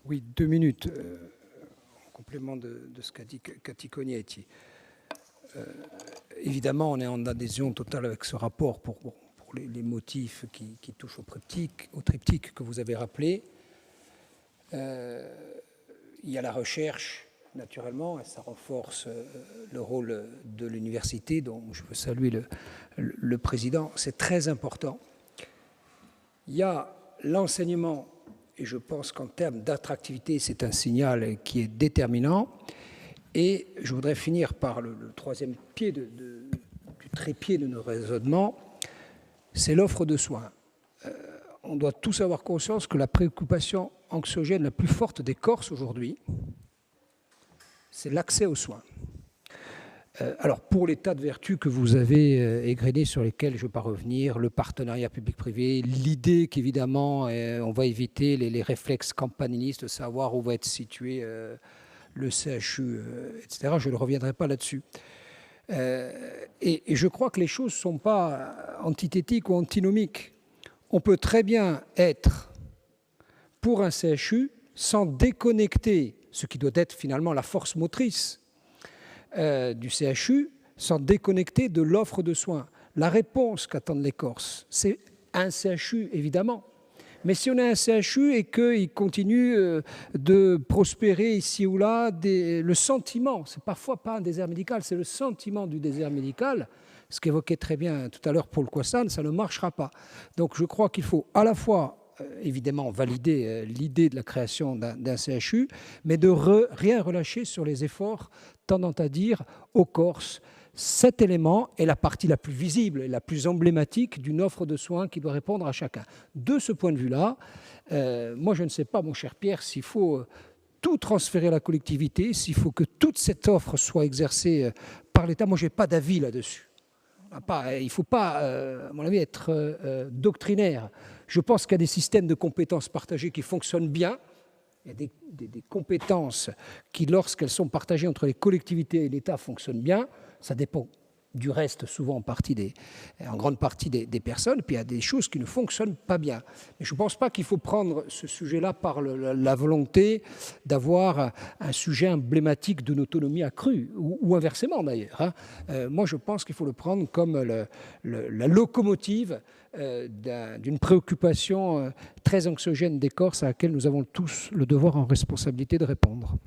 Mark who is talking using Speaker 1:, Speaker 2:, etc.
Speaker 1: Oui, 2 minutes, en complément de ce qu'a dit Cathy Cognetti. Évidemment, on est en adhésion totale avec ce rapport pour les motifs qui touchent au triptyque que vous avez rappelé. Il y a la recherche, naturellement, et ça renforce le rôle de l'université, dont je veux saluer le président. C'est très important. Il y a l'enseignement, et je pense qu'en termes d'attractivité, c'est un signal qui est déterminant. Et je voudrais finir par le troisième pied du trépied de nos raisonnements, c'est l'offre de soins. On doit tous avoir conscience que la préoccupation anxiogène la plus forte des Corses aujourd'hui, c'est l'accès aux soins. Alors, pour les tas de vertus que vous avez égrenées, sur lesquelles je ne vais pas revenir, le partenariat public-privé, l'idée qu'évidemment, on va éviter les réflexes campanilistes de savoir où va être situé le CHU, etc. Je ne reviendrai pas là-dessus. Et je crois que les choses ne sont pas antithétiques ou antinomiques. On peut très bien être pour un CHU sans déconnecter, ce qui doit être finalement la force motrice du CHU, sans déconnecter de l'offre de soins. La réponse qu'attendent les Corses, c'est un CHU, évidemment. Mais si on a un CHU et qu'il continue de prospérer ici ou là, le sentiment, c'est parfois pas un désert médical, c'est le sentiment du désert médical, ce qu'évoquait très bien tout à l'heure Paul Coissane, ça ne marchera pas. Donc je crois qu'il faut à la fois évidemment valider l'idée de la création d'un CHU, mais de rien relâcher sur les efforts tendant à dire aux Corses, cet élément est la partie la plus visible et la plus emblématique d'une offre de soins qui doit répondre à chacun. De ce point de vue-là, moi je ne sais pas, mon cher Pierre, s'il faut tout transférer à la collectivité, s'il faut que toute cette offre soit exercée par l'État. Moi je n'ai pas d'avis là-dessus. Il ne faut pas, à mon avis, être doctrinaire. Je pense qu'il y a des systèmes de compétences partagées qui fonctionnent bien. Il y a des compétences qui, lorsqu'elles sont partagées entre les collectivités et l'État, fonctionnent bien. Ça dépend du reste, souvent en grande partie des personnes. Puis il y a des choses qui ne fonctionnent pas bien. Mais je ne pense pas qu'il faut prendre ce sujet-là par la volonté d'avoir un sujet emblématique d'une autonomie accrue, ou inversement d'ailleurs. Moi, je pense qu'il faut le prendre comme la locomotive d'une préoccupation très anxiogène des Corses à laquelle nous avons tous le devoir en responsabilité de répondre.